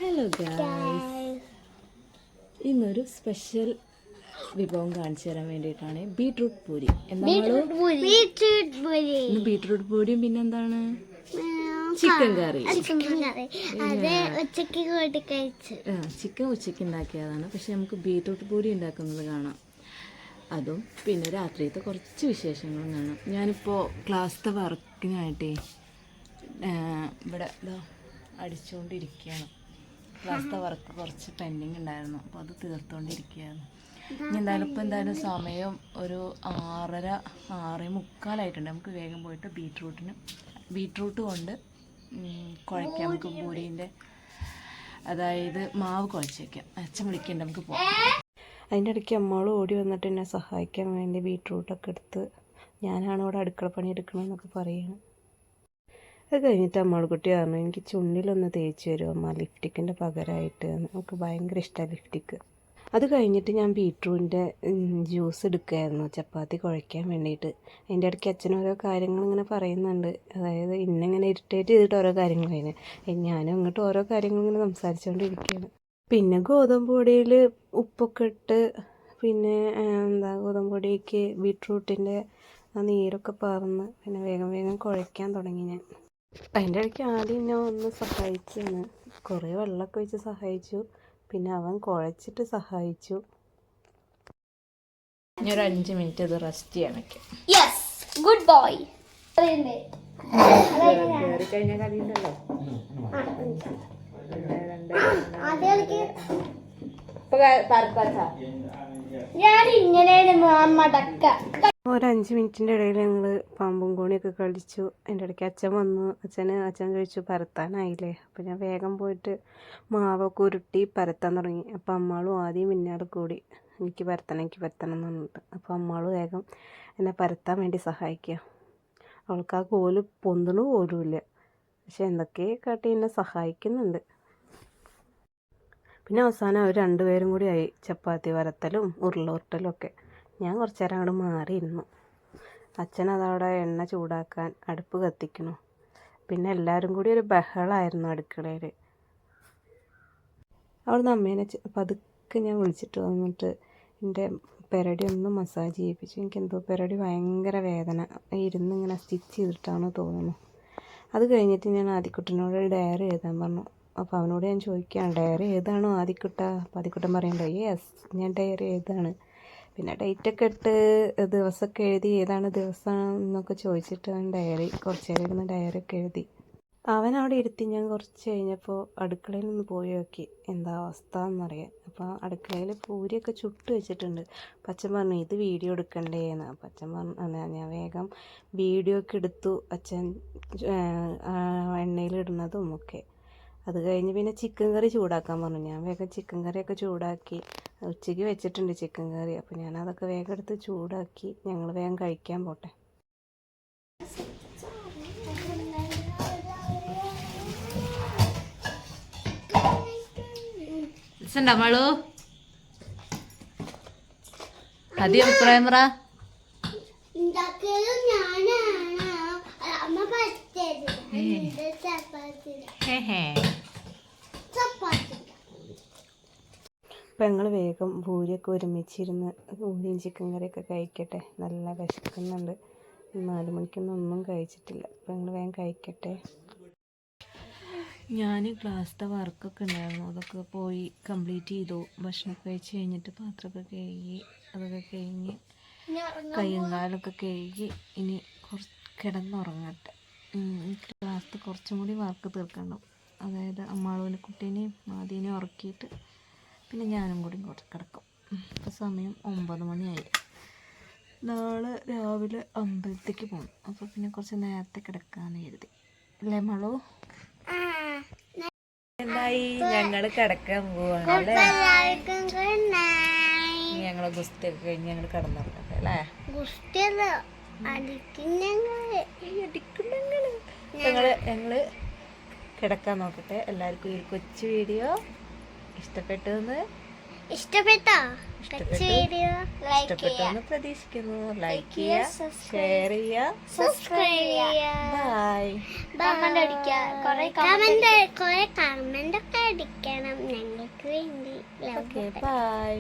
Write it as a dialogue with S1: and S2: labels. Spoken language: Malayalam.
S1: ഹലോ ഗായ്സ്, ഇന്നൊരു സ്പെഷ്യൽ വിഭവം കാണിച്ചു തരാൻ വേണ്ടിയിട്ടാണ് ബീട്രൂട്ട് പൂരി. ബീട്രൂട്ട് പൂരിയും പിന്നെന്താണ് ചിക്കൻ കറി. ചിക്കൻ ഉച്ചയ്ക്ക് ഉണ്ടാക്കിയതാണ്, പക്ഷെ നമുക്ക് ബീട്രൂട്ട് പൂരി ഉണ്ടാക്കുന്നത് കാണാം. അതും പിന്നെ രാത്രിയത്തെ കുറച്ച് വിശേഷങ്ങളും കാണാം. ഞാനിപ്പോൾ ക്ലാസ്സിലെ വർക്കിനായിട്ടേ ഇവിടെ അടിച്ചുകൊണ്ടിരിക്കുകയാണ്. ക്ലാസ്സിലെ വർക്ക് കുറച്ച് പെൻഡിങ് ഉണ്ടായിരുന്നു, അപ്പോൾ അത് തീർത്തുകൊണ്ടിരിക്കുകയാണ്. ഇനി എന്തായാലും സമയം ഒരു 6:45 നമുക്ക് വേഗം പോയിട്ട് ബീട്രൂട്ട് കൊണ്ട് കുഴയ്ക്കാം. നമുക്ക് പൂരീൻ്റെ അതായത് മാവ് കുഴച്ച് വയ്ക്കാം. അച്ഛൻ വിളിക്കണ്ട, നമുക്ക് പോകാം. അതിൻ്റെ ഇടയ്ക്ക് അമ്മോൾ ഓടി വന്നിട്ട് എന്നെ സഹായിക്കാൻ വേണ്ടി ബീട്രൂട്ടൊക്കെ എടുത്ത് ഞാനാണ് ഇവിടെ അടുക്കള പണി എടുക്കണമെന്നൊക്കെ പറയുന്നത്. അത് കഴിഞ്ഞിട്ട് അമ്മോൾ കുട്ടി പറഞ്ഞു, എനിക്ക് ചുണ്ടിലൊന്ന് തേച്ച് തരുമോ അമ്മ, ലിപ്റ്റിക്കിൻ്റെ പകരമായിട്ട്. നമുക്ക് ഭയങ്കര ഇഷ്ടമാണ് ലിപ്റ്റിക്ക്. അത് കഴിഞ്ഞിട്ട് ഞാൻ ബീട്രൂട്ടിൻ്റെ ജ്യൂസ് എടുക്കുകയായിരുന്നു ചപ്പാത്തി കുഴയ്ക്കാൻ വേണ്ടിയിട്ട്. അതിൻ്റെ ഇടയ്ക്ക് അച്ഛൻ ഓരോ കാര്യങ്ങൾ ഇങ്ങനെ പറയുന്നുണ്ട്. അതായത് ഇന്നിങ്ങനെ ഇറിറ്റേറ്റ് ചെയ്തിട്ട് ഓരോ കാര്യങ്ങൾ കഴിഞ്ഞ് ഞാനും ഇങ്ങോട്ട് ഓരോ കാര്യങ്ങൾ ഇങ്ങനെ സംസാരിച്ചുകൊണ്ടിരിക്കുകയാണ്. പിന്നെ ഗോതമ്പ് പൊടിയിൽ ഉപ്പൊക്കെ ഇട്ട് പിന്നെ ഗോതമ്പ് പൊടിക്ക് ബീട്രൂട്ടിൻ്റെ ആ നീരൊക്കെ പാർന്ന് പിന്നെ വേഗം കുഴയ്ക്കാൻ തുടങ്ങി ഞാൻ. അതിൻ്റെ ഇടയ്ക്ക് ആദ്യം ഞാൻ ഒന്ന് സഹായിച്ചാണ്, കുറേ വെള്ളമൊക്കെ ഒഴിച്ച് സഹായിച്ചു. പിന്നെ അവൻ കുഴച്ചിട്ട് സഹായിച്ചു. ഇനി ഒരു 5 മിനിറ്റ് ഇത് റെസ്റ്റ് ചെയ്യാൻ വെക്കാം.
S2: Good boy.
S1: കയറി കഴിഞ്ഞാൽ കളിയുണ്ടല്ലോ. ഒരു 5 മിനിറ്റിൻ്റെ ഇടയിൽ ഞങ്ങൾ പാമ്പും കോണിയൊക്കെ കളിച്ചു. അതിൻ്റെ ഇടയ്ക്ക് അച്ഛൻ വന്നു. അച്ഛൻ ചോദിച്ചു പരത്താനായില്ലേ. അപ്പോൾ ഞാൻ വേഗം പോയിട്ട് മാവൊക്കെ ഉരുട്ടി പരത്താൻ തുടങ്ങി. അപ്പോൾ അമ്മാളും ആദ്യം പിന്നാലെ കൂടി എനിക്ക് പരത്തണം എന്ന് പറഞ്ഞിട്ട്. അപ്പോൾ അമ്മാളും വേഗം എന്നെ പരത്താൻ വേണ്ടി സഹായിക്കുക. അവൾക്ക് ആ കോല് പൊന്തണ പോലുമില്ല, പക്ഷെ എന്തൊക്കെ കാട്ടി എന്നെ സഹായിക്കുന്നുണ്ട്. പിന്നെ അവസാനം അവർ രണ്ടുപേരും കൂടി ആയി ചപ്പാത്തി പരത്തലും ഉരുള ഒക്കെ. ഞാൻ കുറച്ച് നേരം അങ്ങോട്ട് മാറിയിരുന്നു. അച്ഛൻ അതവിടെ എണ്ണ ചൂടാക്കാൻ അടുപ്പ് കത്തിക്കണു. പിന്നെ എല്ലാവരും കൂടി ഒരു ബഹളമായിരുന്നു അടുക്കളയിൽ. അവിടുന്ന് അമ്മേനെ പതുക്കെ ഞാൻ വിളിച്ചിട്ട് വന്നിട്ട് എൻ്റെ പെരടി ഒന്ന് മസാജ് ചെയ്യിപ്പിച്ചു. എനിക്കെന്തോ പെരടി ഭയങ്കര വേദന, ഇരുന്നിങ്ങനെ സ്റ്റിച്ച് ചെയ്തിട്ടാണെന്ന് തോന്നുന്നു. അത് കഴിഞ്ഞിട്ട് ഞാൻ ആദിക്കുട്ടനോട് ഡയറി എഴുതാൻ പറഞ്ഞു. അപ്പോൾ അവനോട് ഞാൻ ചോദിക്കുകയാണ്, ഡയറി എഴുതാണോ ആദിക്കുട്ട? അപ്പോൾ ആദിക്കുട്ടൻ പറയണ്ടോ, യെസ് ഞാൻ ഡയറി എഴുതാണ്. പിന്നെ ഡേറ്റൊക്കെ ഇട്ട് ദിവസമൊക്കെ എഴുതി ഏതാണ് ദിവസം എന്നൊക്കെ ചോദിച്ചിട്ട് അവൻ ഡയറി കുറച്ച് നേരം ഇരുന്ന് ഡയറി ഒക്കെ എഴുതി. അവൻ അവിടെ ഇരുത്തി. ഞാൻ കുറച്ച് കഴിഞ്ഞപ്പോൾ അടുക്കളയിൽ നിന്ന് പോയി നോക്കി എന്താ അവസ്ഥ എന്നറിയാൻ. അപ്പോൾ അടുക്കളയിൽ പൂരിയൊക്കെ ചുട്ട് വെച്ചിട്ടുണ്ട്. അച്ഛൻ പറഞ്ഞു ഇത് വീഡിയോ എടുക്കണ്ടേന്ന്. അപ്പം അച്ഛൻ പറഞ്ഞു, ഞാൻ വേഗം വീഡിയോ ഒക്കെ എടുത്തു. അച്ഛൻ എണ്ണയിലിടുന്നതും ഒക്കെ. അത് കഴിഞ്ഞ് പിന്നെ ചിക്കൻ കറി ചൂടാക്കാൻ പറഞ്ഞു. ഞാൻ വേഗം ചിക്കൻ കറിയൊക്കെ ചൂടാക്കി. ഉച്ചയ്ക്ക് വെച്ചിട്ടുണ്ട് ചിക്കൻ കറി. അപ്പോൾ ഞാനതൊക്കെ വേഗം എടുത്ത് ചൂടാക്കി ഞങ്ങൾ വേഗം കഴിക്കാൻ പോട്ടെ. മളു ആദ്യം പ്രേമറ അപ്പം ഞങ്ങൾ വേഗം പൂരിയൊക്കെ ഒരുമിച്ചിരുന്ന് പൂരിയും ചിക്കൻ കറിയൊക്കെ കഴിക്കട്ടെ. നല്ല വിശക്കുന്നുണ്ട്. 4 മണിക്കൊന്നും ഒന്നും കഴിച്ചിട്ടില്ല. അപ്പം ഞങ്ങൾ വേഗം കഴിക്കട്ടെ. ഞാൻ ക്ലാസ്സിലെ വർക്കൊക്കെ ഉണ്ടായിരുന്നു, അതൊക്കെ പോയി കംപ്ലീറ്റ് ചെയ്തു. ഭക്ഷണമൊക്കെ കഴിച്ച് കഴിഞ്ഞിട്ട് പാത്രമൊക്കെ കഴുകി അതൊക്കെ കഴിഞ്ഞ് കയ്യും കാലൊക്കെ കഴുകി ഇനി കിടന്നുറങ്ങട്ടെ. ക്ലാസ്സിൽ കുറച്ചും കൂടി വർക്ക് തീർക്കണം. അതായത് അമ്മാളുവിനെ കുട്ടീനെയും ആദ്യനെയും ഉറക്കിയിട്ട് പിന്നെ ഞാനും കൂടി കിടക്കും. ഇപ്പോൾ സമയം 9 മണിയായി. നാളെ രാവിലെ അമ്പലത്തേക്ക് പോകണം. അപ്പോൾ പിന്നെ കുറച്ച് നേരത്തെ കിടക്കാമെന്ന് കരുതി. അല്ലേ മളു? എന്തായി, ഞങ്ങൾ കിടക്കാൻ പോവാണല്ലേ. ഞങ്ങളെ ഗുസ്തിയൊക്കെ കഴിഞ്ഞ് ഞങ്ങൾ കിടന്നുറങ്ങട്ടെ അല്ലേ. ഞങ്ങള് കിടക്കാൻ നോക്കട്ടെ. എല്ലാവർക്കും ഈ കൊച്ചു വീഡിയോ ഇഷ്ടപ്പെട്ടെന്ന് പ്രതീക്ഷിക്കുന്നു. ലൈക്ക് ചെയ്യുക, ഷെയർ ചെയ്യുക, സബ്സ്ക്രൈബ് ചെയ്യുക. ബൈ. കമന്റ് അടിക്കുക, കുറെ കമന്റ് ഒക്കെ
S2: അടിക്കണം ഞങ്ങൾക്ക് വേണ്ടി.
S1: Okay bye.